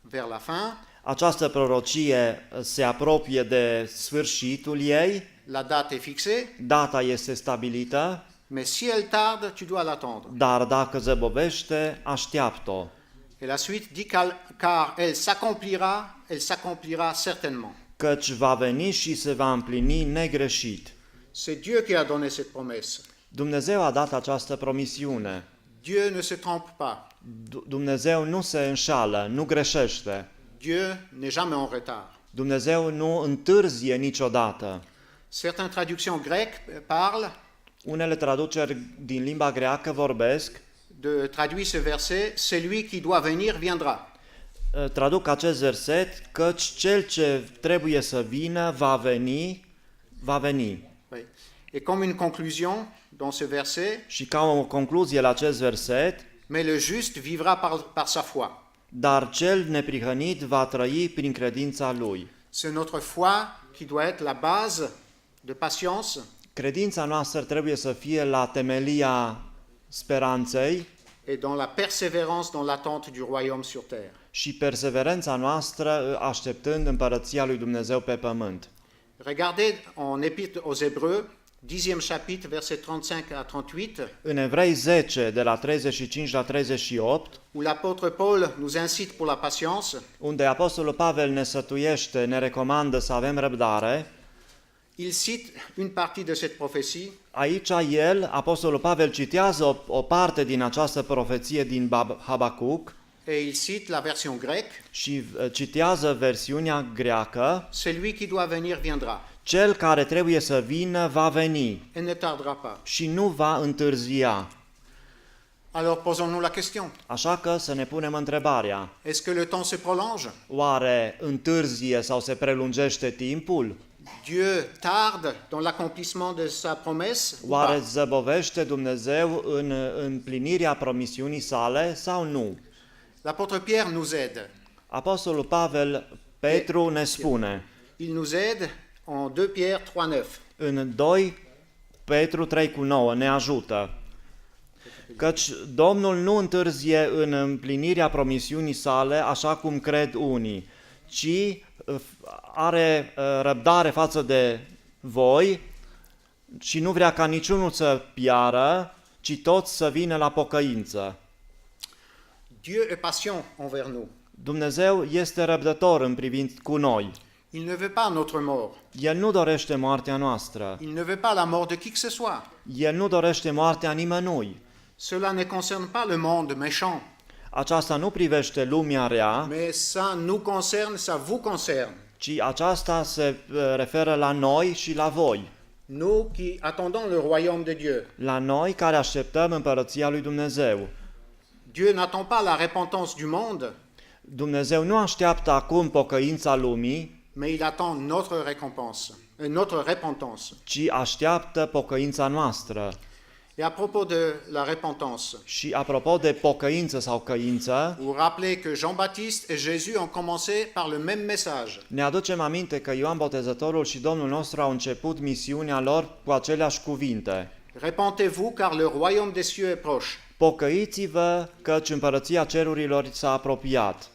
vers la fin, Această prorocie se apropie de sfârșitul ei, la date est fixée, data este stabilită, mais si elle tarde, tu dois l'attendre. dar dacă zăbovește, așteaptă-o. Et la suite dit car elle s'accomplira certainement. Căci va veni și se va împlini negreșit. C'est Dieu qui a donné cette promesse. Dumnezeu a dat această promisiune. Dieu ne se trompe pas. Dumnezeu nu se înșală, nu greșește. Dieu n'est jamais en retard. Dumnezeu nu întârzie niciodată. Certaines traductions grecques parlent Unele traduceri din limba greacă vorbesc, de traduire ce verset, celui qui doit venir viendra. traduc acest verset, căci cel ce trebuie să vină va veni, va veni. Oui. Et comme une conclusion dans ce verset, Și ca o concluzie la acest verset, mais le juste vivra par sa foi. dar cel neprihănit va trăi prin credința lui. C'est notre foi qui doit être la base de patience Credința noastră trebuie să fie la temelia speranței et dans la persévérance dans l'attente du royaume sur terre. și perseverența noastră așteptând împărăția lui Dumnezeu pe pământ. Regardez en Épître aux Hébreux, 10e chapitre, verset 35 à 38, În Evrei 10, de la 35 la 38, où l'apôtre Paul nous incite pour la patience, unde Apostolul Pavel ne sătuiește, ne recomandă să avem răbdare, il cite une partie de cette prophétie aici el, Apostolul Pavel, citează o parte din această profeție din Habacuc et il cite la version grecque, și citează versiunea greacă, celui qui doit venir viendra cel care trebuie să vină va veni et ne tardera pas. și nu va întârzia. Alors posons-nous la question, Așa că să ne punem întrebarea, est-ce que le temps se prolonge? oare întârzie sau se prelungește timpul? Dieu tarde dans l'accomplissement de sa promesse ou Oare pas? zăbovește Dumnezeu în împlinirea promisiunii sale sau nu? L'apôtre Pierre nous aide. Apostolul Pavel, Petru ne spune Il nous aide en 2 Pierre 3,9. în 2 Petru 3,9 ne ajută. Căci Domnul nu întârzie în împlinirea promisiunii sale, așa cum cred unii, ci are răbdare față de voi și nu vrea ca niciunul să piară, ci toți să vină la pocăință. Dieu est patient envers nous. Dumnezeu este răbdător în privință cu noi. Il ne veut pas notre mort. El nu dorește moartea noastră. Il ne veut pas la mort de qui que ce soit. El nu dorește moartea nimănui. Cela ne concerne pas le monde méchant, Aceasta nu privește lumea rea, mais ça nous concerne, ça vous concerne. ci aceasta se referă la noi și la voi. Nous qui attendons le royaume de Dieu. La noi care așteptăm împărăția lui Dumnezeu. Dieu n'attend pas la repentance du monde, Dumnezeu nu așteaptă acum pocăința lumii, mais il attend notre récompense, notre repentance. ci așteaptă pocăința noastră. Et à propos de la repentance, Și apropo de pocăință sau căință, vous vous rappelez que Jean-Baptiste et Jésus ont commencé par le même message. ne aducem aminte că Ioan Botezătorul și Domnul nostru au început misiunea lor cu aceleași cuvinte. Repentez-vous car le royaume des cieux est proche. Pocăiți-vă, căci împărăția cerurilor s-a apropiat.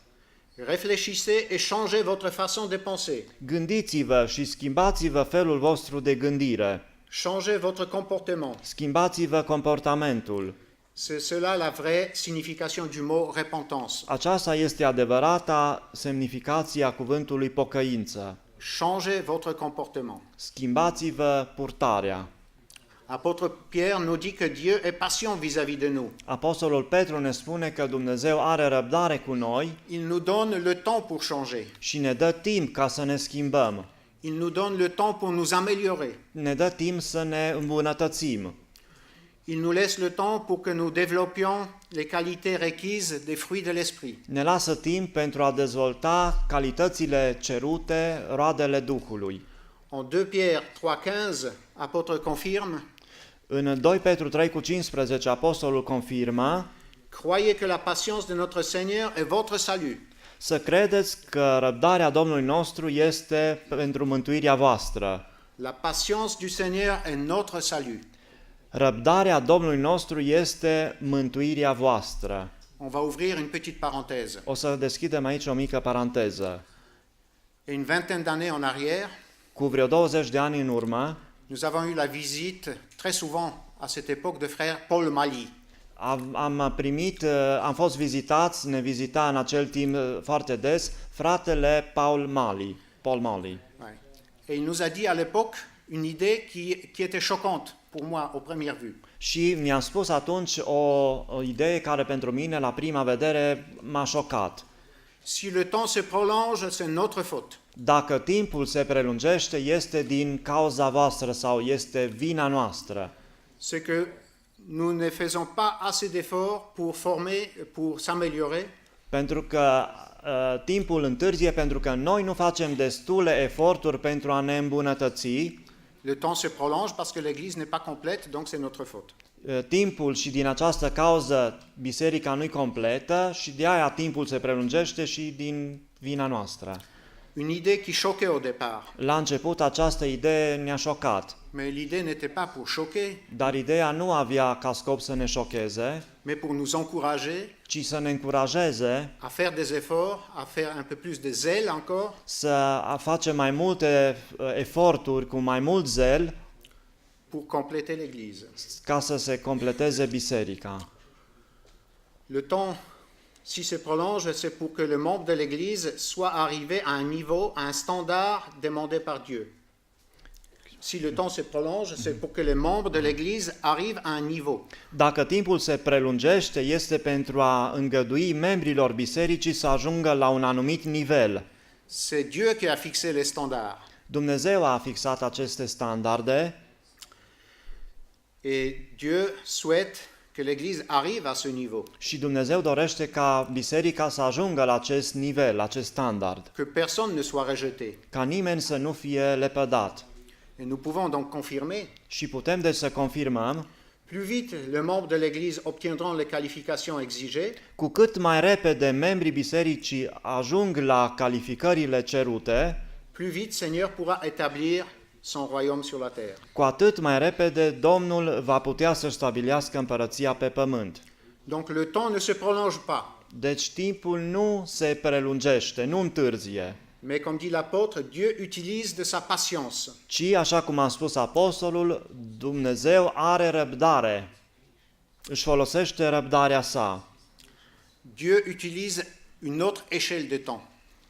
Réfléchissez et changez votre façon de penser. Gândiți-vă și schimbați-vă felul vostru de gândire. Changez votre comportement. Schimbați-vă comportamentul. C'est cela la vraie signification du mot repentance. Aceasta este adevărata semnificație a cuvântului pocăință. Changez votre comportement. Schimbați-vă purtarea. Apôtre Pierre nous dit que Dieu est patient vis-à-vis de nous. Apostolul Petru ne spune că Dumnezeu are răbdare cu noi Il nous donne le temps pour changer. și ne dă timp ca să ne schimbăm. Il nous donne le temps pour nous améliorer. Ne dă timp să ne îmbunătățim. Il nous laisse le temps pour que nous développions les qualités requises des fruits de l'esprit. Ne lasă timp pentru a dezvolta calitățile cerute, roadele Duhului. En 2 Pierre 3,15, apôtre confirme: În 2 Petru 3,15 apostolul confirmă: Croyez que la patience de notre Seigneur est votre salut. să credeți că răbdarea Domnului nostru este pentru mântuirea voastră. La patience du Seigneur est notre salut. Răbdarea Domnului nostru este mântuirea voastră. On va ouvrir une petite parenthèse. O să deschidem aici o mică paranteză. Et une vingtaine d'années en arrière, Cu vreo 20 de ani în urmă, nous avons eu la visite très souvent à cette époque de frère Paul Mali. am fost vizitați, ne vizita în acel timp foarte des fratele Paul Mali. Ouais. Et il nous a dit à l'époque une idée qui était choquante pour moi au première vue. Și mi-a spus atunci o idee care pentru mine la prima vedere m-a șocat. Si le temps se prolonge, c'est notre faute. Dacă timpul se prelungește, este din cauza voastră sau este vina noastră. C'est que nous ne faisons pas assez d'efforts pour former, pour s'améliorer. Pentru că timpul întârzie, pentru că noi nu facem destule eforturi pentru a ne îmbunătăți. Le temps se prolonge parce que l'Église n'est pas complète, donc c'est notre faute. Timpul și din această cauză biserica nu-i completă și de aia timpul se prelungește și din vina noastră. Une idée qui choquait au départ. La început această idee ne-a șocat, Mais l'idée n'était pas pour choquer, dar ideea nu avea ca scop să ne șocheze, mais pour nous encourager ci să ne încurajeze à faire des efforts, à faire un peu plus de zèle encore, să facem mai multe eforturi cu mai mult zel pour compléter l'Église. ca să se completeze biserica. Le temps, si se prolonge, c'est pour que le membre de l'Église soit arrivé à un niveau, à un standard demandé par Dieu. Si le temps se prolonge, c'est pour que les membres de l'Église arrivent à un niveau. Dacă timpul se prelungește, este pentru a îngădui membrilor bisericii să ajungă la un anumit nivel. C'est Dieu qui a fixé les standards. Dumnezeu a fixat aceste standarde Et Dieu souhaite que l'Église arrive à ce niveau, și Dumnezeu dorește ca biserica să ajungă la acest nivel, la acest standard, que personne ne soit rejeté. ca nimeni să nu fie lepădat. Et nous pouvons donc confirmer, Și putem deci să confirmăm, plus vite les membres de l'Église obtiendront les qualifications exigées, cu cât mai repede membrii bisericii ajung la calificările cerute, plus vite Seigneur pourra établir son royaume sur la terre. cu atât mai repede Domnul va putea să stabilească împărăția pe pământ. Donc le temps ne se prolonge pas, Deci timpul nu se prelungește, nu întârzie, mais comme dit l'apôtre, Dieu utilise de sa patience. ci, așa cum a spus apostolul, Dumnezeu are răbdare, își folosește răbdarea sa. Dieu utilise une autre échelle de temps.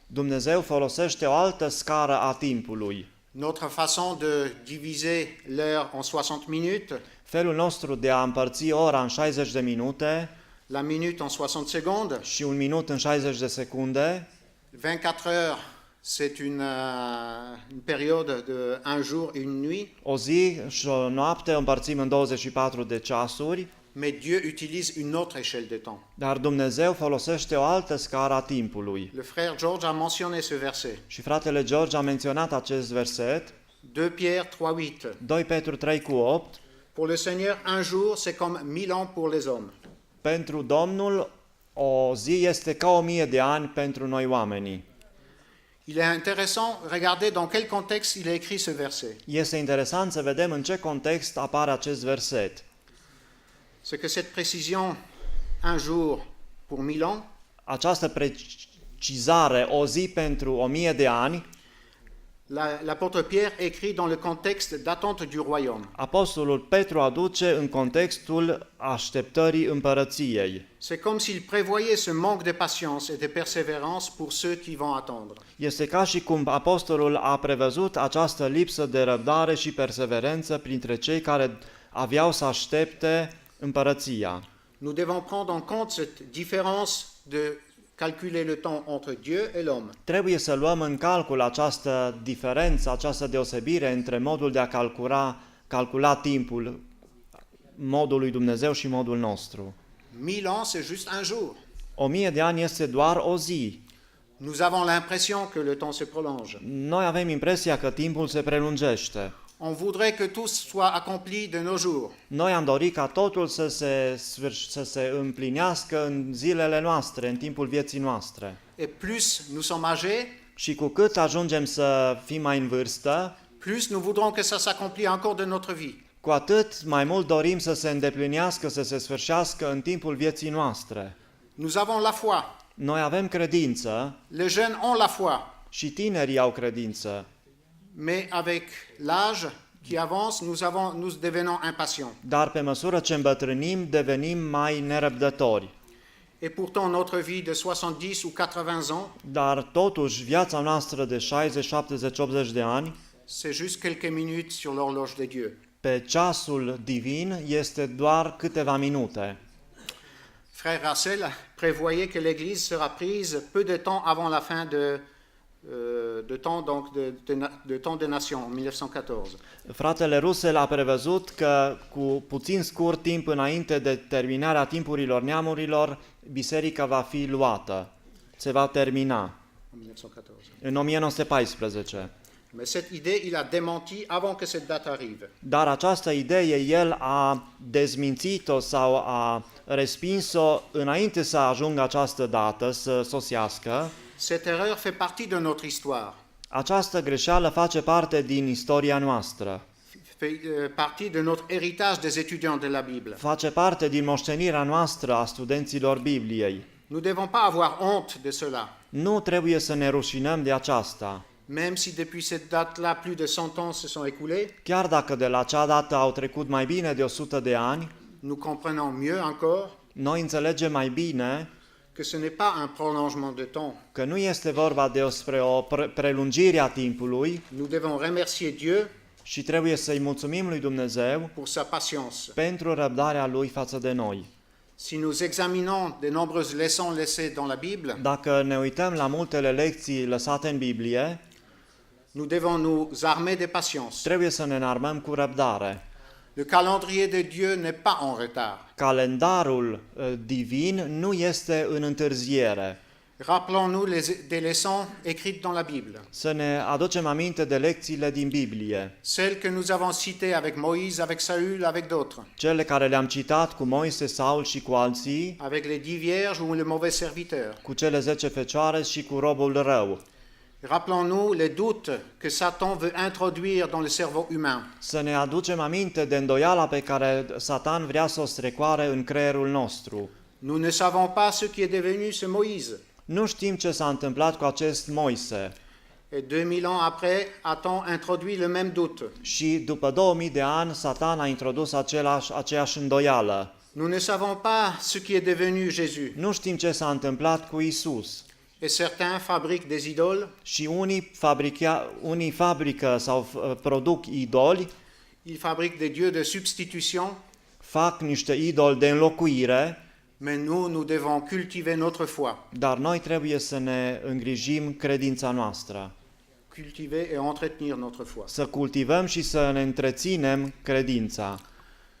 Dumnezeu folosește o altă scară a timpului. Notre façon de diviser l'heure en 60 minutes, Felul nostru de a împărți ora în 60 de minute la minute en 60 secondes, și un minut în 60 de secunde, 24 heures, c'est une période de un jour, une nuit, o zi și o noapte împărțim în 24 de ceasuri, mais Dieu utilise une autre échelle de temps. dar Dumnezeu folosește o altă scară a timpului. Le frère George a mentionné ce verset. Și fratele George a menționat acest verset, 2 Pierre 3,8. 2 Petru 3,8, Pour le Seigneur, un jour, c'est comme 1000 ans pour les hommes. pentru Domnul o zi este ca 1000 de ani pentru noi oamenii. Il est intéressant, regardez dans quel contexte il a écrit ce verset. Este interesant să vedem în ce context apare acest verset. C'est que cette précision, un jour pour 1000 ans, Această cizare o zi pentru 1000 de ani, L'apôtre Pierre écrit dans le contexte d'attente du royaume. apostolul Petru aduce în contextul așteptării împărăției. C'est comme s'il prévoyait ce manque de patience et de persévérance pour ceux qui vont attendre. Este ca și cum apostolul a prevăzut această lipsă de răbdare și perseverență printre cei care aveau să aștepte împărăția. Nous devons prendre en compte cette différence de calculer le temps entre Dieu et l'homme. Trebuie să luăm în calcul această diferență, această deosebire între modul de a calcula timpul, modul lui Dumnezeu și modul nostru. 1000 ans, c'est juste un jour. 1000 de ani este doar o zi. Nous avons l'impression que le temps se prolonge. Noi avem impresia că timpul se prelungește. On voudrait que tout soit accompli de nos jours. Noi am dorit ca totul să se împlinească în zilele noastre, în timpul vieții noastre. Et plus nous sommes âgés, Și cu cât ajungem să fim mai în vârstă, plus nous voudrons que ça s'accomplisse encore de notre vie. cu atât mai mult dorim să se îndeplinească, să se sfârșească în timpul vieții noastre. Nous avons la foi. Noi avem credință Les jeunes ont la foi. și tinerii au credință, Mais avec l'âge qui avance, nous devenons impatients. dar pe măsură ce îmbătrânim, devenim mai nerăbdători. Et pourtant, notre vie de 70 ou 80 ans, Dar totuși, viața noastră de 60, 70, 80 de ani, c'est juste quelques minutes sur l'horloge de Dieu. pe ceasul divin, este doar câteva minute. Frère Russell prévoyait que l'Église sera prise peu de temps avant la fin de temps des nations, en 1914. Fratele Russell a prevăzut că cu puțin scurt timp înainte de terminarea timpurilor neamurilor, biserica va fi luată, se va termina, En 1914. în 1914. Mais cette idée, il a démenti avant que cette date arrive. Dar această idee el a dezmințit-o sau a respins-o înainte să ajungă această dată, să sosească. Cette erreur fait partie de notre histoire, Această greșeală face parte din istoria noastră, fait partie de notre héritage des étudiants de la Bible. face parte din moștenirea noastră a studenților Bibliei. Nous ne devons pas avoir honte de cela, Nu trebuie să ne rușinăm de aceasta. même si depuis cette date-là, plus de 100 ans se sont écoulés. Chiar dacă de la acea dată au trecut mai bine de 100 de ani, Nous comprenons mieux encore noi înțelegem mai bine que ce n'est pas un prolongement de temps. că nu este vorba despre o prelungire a timpului Nous devons remercier Dieu și trebuie să-i mulțumim lui Dumnezeu pour sa patience. pentru răbdarea lui față de noi. Si nous examinons de nombreuses leçons laissées dans la Bible, Dacă ne uităm la multele lecții lăsate în Biblie, nous devons nous armer de patience. trebuie să ne înarmăm cu răbdare. Le calendrier de Dieu n'est pas en retard. Calendarul divin nu este în întârziere. Rappelons-nous des leçons écrites dans la Bible. Să ne aducem aminte de lecțiile din Biblie, Celles que nous avons citées avec Moïse, avec Saül, avec d'autres. cele care le-am citat cu Moise, Saul și cu alții, Avec les 10 vierges ou le mauvais serviteur. cu cele 10 fecioare și cu robul rău. Rappelons-nous les doutes que Satan veut introduire dans le cerveau humain. Să ne aducem aminte de îndoiala pe care Satan vrea să o strecoare în creierul nostru. Nous ne savons pas ce qui est devenu ce Moïse. Nu știm ce s-a întâmplat cu acest Moise Et 2000 ans après, a-t-on introduit le même doute. și după 2000 de ani Satan a introdus aceeași îndoială. Nous ne savons pas ce qui est devenu Jésus. Nu știm ce s-a întâmplat cu Isus. Et certains fabriquent des idoles. Și unii fabrică sau produc idoli, Ils fabriquent des dieux de substitution. fac niște idoli de înlocuire, Mais nous devons cultiver notre foi. dar noi trebuie să ne îngrijim credința noastră, Cultiver et entretenir notre foi. să cultivăm și să ne întreținem credința.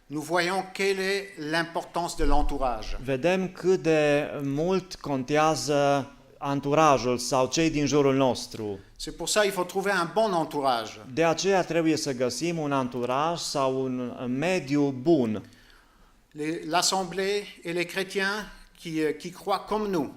Nous voyons quelle est l'importance de l'entourage. Vedem cât de mult contează anturajul sau cei din jurul nostru. C'est pour ça qu'il faut trouver un bon entourage. De aceea trebuie să găsim un anturaj sau un mediu bun. L'Assemblée et les chrétiens qui croient comme nous.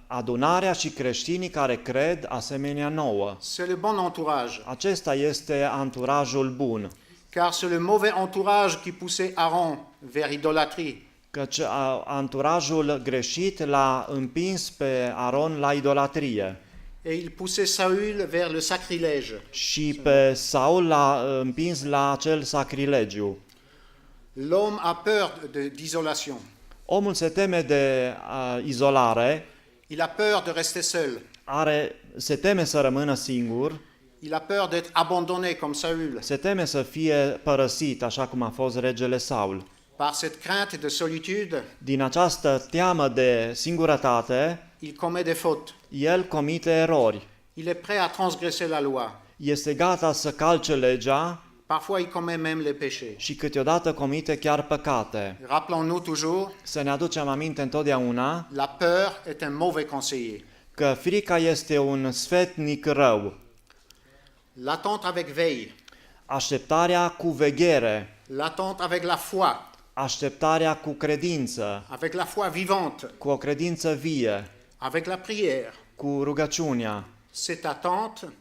Adunarea și creștinii care cred asemenea nouă. C'est le bon entourage. Acesta este anturajul bun. Car c'est le mauvais entourage qui poussait Aaron vers idolâtrie. Căci anturajul greșit l-a împins pe Aron la idolatrie et il poussait Saül vers le sacrilège. și pe Saul l-a împins la acel sacrilegiu. L'homme a peur d'isolation. Omul se teme de izolare, Il a peur de rester seul. se teme să rămână singur, Il a peur d'être abandonné comme Saül. se teme să fie părăsit, așa cum a fost regele Saul. Par cette crainte de solitude, Din această teamă de singurătate, il commet des fautes. el comite erori. Il est prêt à transgresser la loi. Este gata să calce legea Parfois, il commet même les péchés. și câteodată comite chiar păcate. Rappelons-nous toujours, Să ne aducem aminte întotdeauna la peur est un mauvais conseiller. că frica este un sfetnic rău. L'attente avec veille, Așteptarea cu veghere, l'attente avec la foi, așteptarea cu credință, avec la foi vivante, cu o credință vie, avec la prière. cu rugăciunea. Cette attente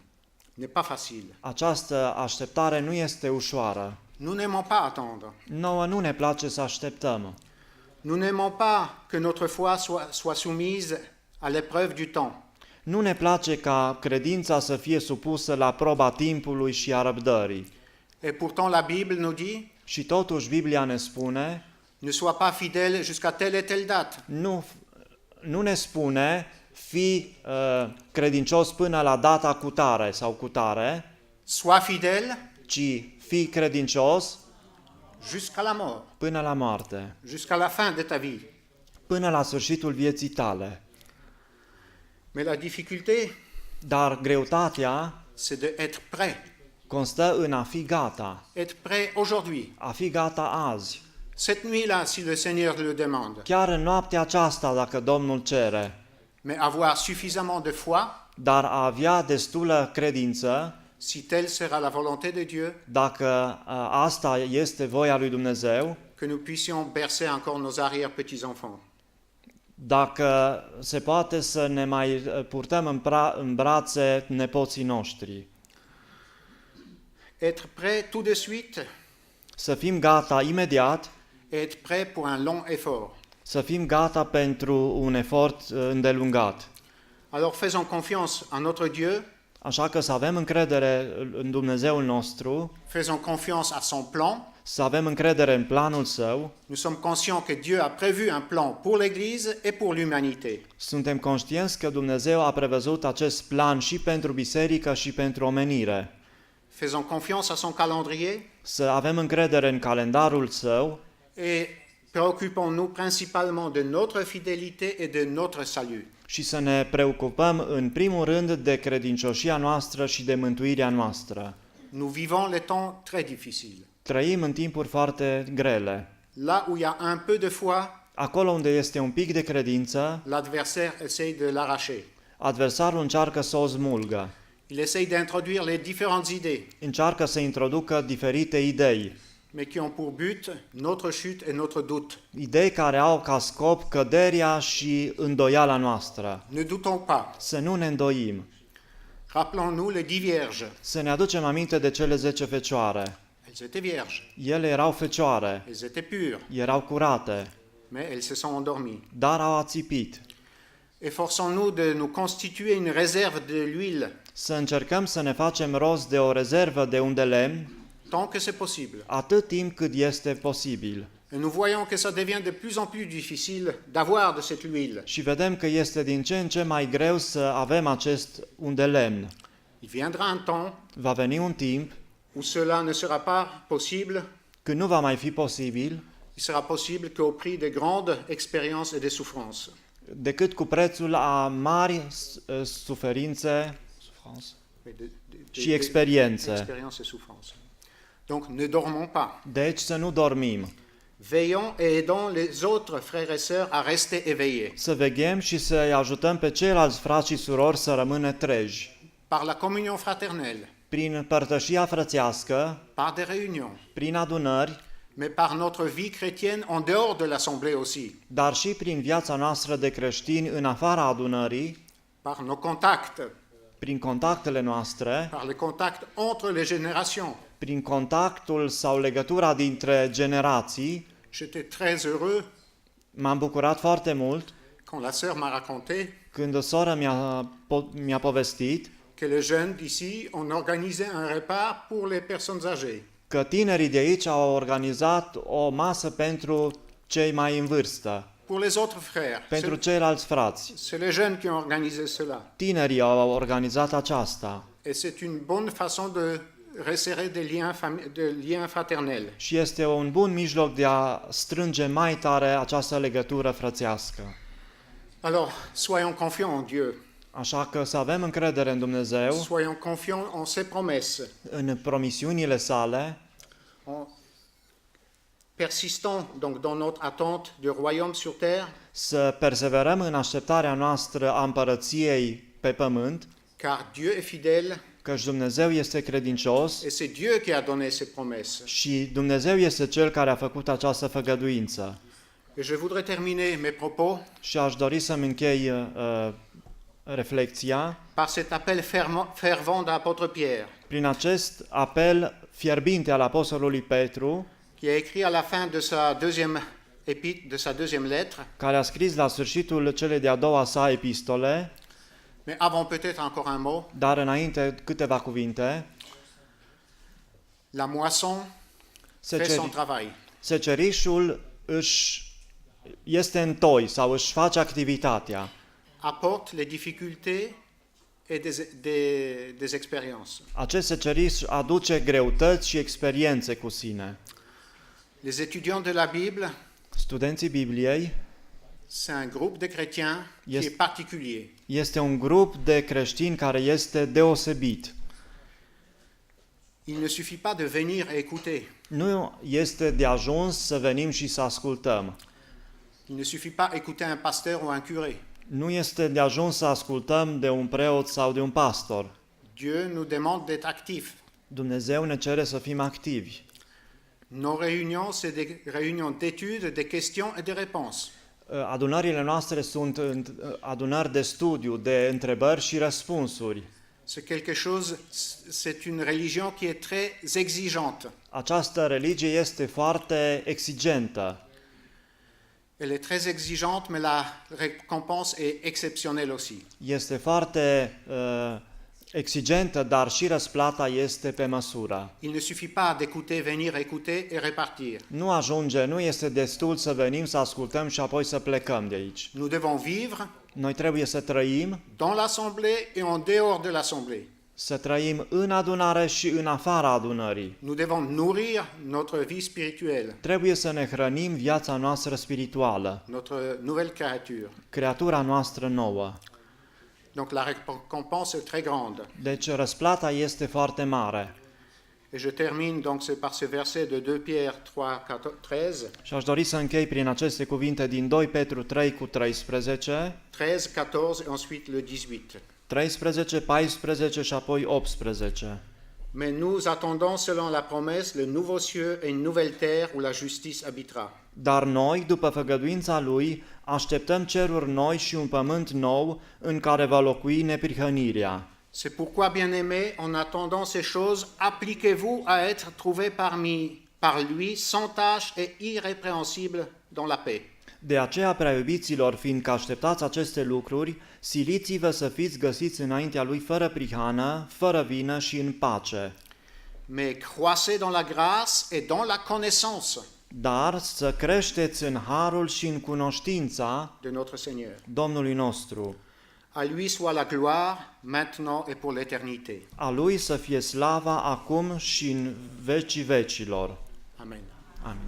n'est pas facile. Această așteptare nu este ușoară. Nous n'aimons pas attendre. Nouă nu ne place să așteptăm. Nous n'aimons pas que notre foi soit soumise à l'épreuve du temps. Nu ne place ca credința să fie supusă la proba timpului și a răbdării. Et pourtant, la Bible nous dit, Și totuși Biblia ne spune, ne sois pas fidèle jusqu'à telle et telle date. nu ne spune fi credincios până la data cutare sau cutare, Sois fidèle ci fi credincios jusqu'à la mort, până la moarte, jusqu'à la fin de ta vie. până la sfârșitul vieții tale. Mais la difficulté, Dar greutatea c'est de être prêt. constă în a fi gata, Être prêt aujourd'hui. a fi gata azi. Cette nuit-là, si le Seigneur le demande. Chiar în noaptea aceasta, dacă Domnul cere, Mais avoir suffisamment de foi, dar a avea destulă credință, si telle sera la volonté de Dieu, dacă asta este voia lui Dumnezeu, que nous puissions bercer encore nos arrière-petits-enfants. dacă se poate să ne mai purtăm în brațe nepoții noștri. Être prêt tout de suite, Să fim gata imediat, et être prêt pour un long effort. să fim gata pentru un efort îndelungat. Alors faisons confiance à notre Dieu, Așa că să avem încredere în Dumnezeul nostru, faisons confiance à son plan. să avem încredere în planul Său. Nous sommes conscients que Dieu a prévu un plan pour l'Église et pour l'humanité. Suntem conștienți că Dumnezeu a prevăzut acest plan și pentru biserică și pentru omenire. Faisons confiance à son calendrier Să avem încredere în calendarul Său et préoccupons-nous principalement de notre fidélité et de notre salut. și să ne preocupăm în primul rând de credincioșia noastră și de mântuirea noastră. Nous vivons les temps très difficiles. Trăim în timpuri foarte grele. Là où il y a un peu de foi, Acolo unde este un pic de credință, l'adversaire essaye de l'arracher. adversarul încearcă să o smulgă. Il essaye d'introduire les différentes idées, Încearcă să introducă diferite idei. mais qui ont pour but notre chute et notre doute. Idei care au ca scop căderea și îndoiala noastră. Ne doutons pas. Să nu ne îndoim. Rappelons-nous les 10 vierges. Să ne aducem aminte de cele 10 fecioare. Elles étaient vierges, Ele erau fecioare, elles étaient pures, erau curate, mais elles se sont endormies. dar au ațipit. Efforçons-nous de nous constituer une réserve de l'huile, Să încercăm să ne facem rost de o rezervă de unde lemn, tant que c'est possible. atât timp cât este posibil. Et nous voyons que ça devient de plus en plus difficile d'avoir de cette huile. Și vedem că este din ce în ce mai greu să avem acest unde lemn. Il viendra un temps Va veni un timp où cela ne sera pas possible. când nu va mai fi posibil, Il sera possible qu'au prix de grandes expériences et de souffrances. decât cu prețul a mari suferințe și experiențe. Expériences et souffrances. Donc ne dormons pas. Deci să nu dormim, Veillons et aidons les autres frères et sœurs à rester éveillés. să veghem și să-i ajutăm pe ceilalți frați și surori să rămână treji. Par la communion fraternelle, Prin părtășia frățească, par des réunions, prin adunări, mais par notre vie chrétienne en dehors de l'assemblée aussi, dar și prin viața noastră de creștini în afara adunării, par nos contacts, prin contactele noastre, par les contacts entre les générations. prin contactul sau legătura dintre generații. J'étais très heureux M-am bucurat foarte mult quand la sœur m'a raconté când o soră mi-a povestit que les jeunes d'ici ont organisé un repas pour les personnes âgées. că tinerii de aici au organizat o masă pentru cei mai în vârstă, Pour les autres frères. pentru ceilalți frați. C'est les jeunes qui ont organisé cela. Tinerii au organizat aceasta Et c'est une bonne façon de resserrer des liens fraternels. și este un bun mijloc de a strânge mai tare această legătură frățească. Alors, soyons confiants en Dieu. Așa că să avem încredere în Dumnezeu, Soyons confiants en ses promesses. în promisiunile sale, Persistons donc dans notre attente du royaume sur terre, să perseverăm în așteptarea noastră a împărăției pe pământ, car Dieu est fidèle căci Dumnezeu este credincios et c'est Dieu qui a donné ses promesses. și Dumnezeu este Cel care a făcut această făgăduință. Et je voudrais terminer mes propos Și aș dori să-mi închei reflecția par cet appel fervent de l'apôtre Pierre, prin acest apel fierbinte al apostolului Petru, qui a écrit à la fin de sa deuxième lettre, care a scris la sfârșitul celei de-a doua sa epistole, mais avant peut-être encore un mot, dar înainte câteva cuvinte. la moisson fait son travail. Secerișul este în toi sau își face activitatea. Apporte les difficultés et des expériences. Acest seceriș aduce greutăți și experiențe cu sine. Les étudiants de la Bible, Studenții Bibliei c'est un groupe de chrétiens qui Yes. est particulier. este un grup de creștini care este deosebit. Il ne suffit pas de venir et écouter. Nu este de ajuns să venim și să ascultăm. Il ne suffit pas écouter un pasteur ou un curé. Nu este de ajuns să ascultăm de un preot sau de un pastor. Dieu nous demande d'être actifs. Dumnezeu ne cere să fim activi. Nos réunions, c'est des réunions d'études, de questions et de réponses. Adunările noastre sunt adunări de studiu, de întrebări și răspunsuri. C'est une religion qui est très exigeante. Această religie este foarte exigentă. Elle est très exigeante, mais la récompense est exceptionnelle aussi. Este foarte exigentă, dar și răsplata este pe măsură. Il ne suffit pas d'écouter, venir écouter et repartir. Nu ajunge, nu este destul să venim, să ascultăm și apoi să plecăm de aici. Nous devons vivre Noi trebuie să trăim, dans l'assemblée et en dehors de l'assemblée. să trăim în adunare și în afara adunării. Nous devons nourrir notre vie spirituelle, Trebuie să ne hrănim viața noastră spirituală, notre nouvelle créature. creatura noastră nouă. Donc la récompense est très grande. Deci răsplata este foarte mare. Et je termine donc par ce verset de 2 Pierre 3:13. Și aș dori să închei prin aceste cuvinte din 2 Petru 3 cu 13, 13, 14 et ensuite le 18. 13, 14 și apoi 18. Mais nous attendons selon la promesse le nouveau cieux et une nouvelle terre où la justice habitera. Dar noi, după făgăduința Lui, așteptăm ceruri noi și un pământ nou în care va locui neprihănirea. C'est pourquoi, bien-aimés, en attendant ces choses, appliquez-vous à être trouvés par lui sans tache et irrépréhensible dans la paix. De aceea, prea iubiților, fiindcă așteptați aceste lucruri, siliți-vă să fiți găsiți înaintea Lui fără prihană, fără vină și în pace. Mais croissez dans la grâce et dans la connaissance Dar să creșteți în harul și în cunoștința de notre Seigneur. Domnului nostru. À lui soit la gloire, maintenant et pour l'éternité. A Lui să fie slava acum și în vecii vecilor. Amen. Amin.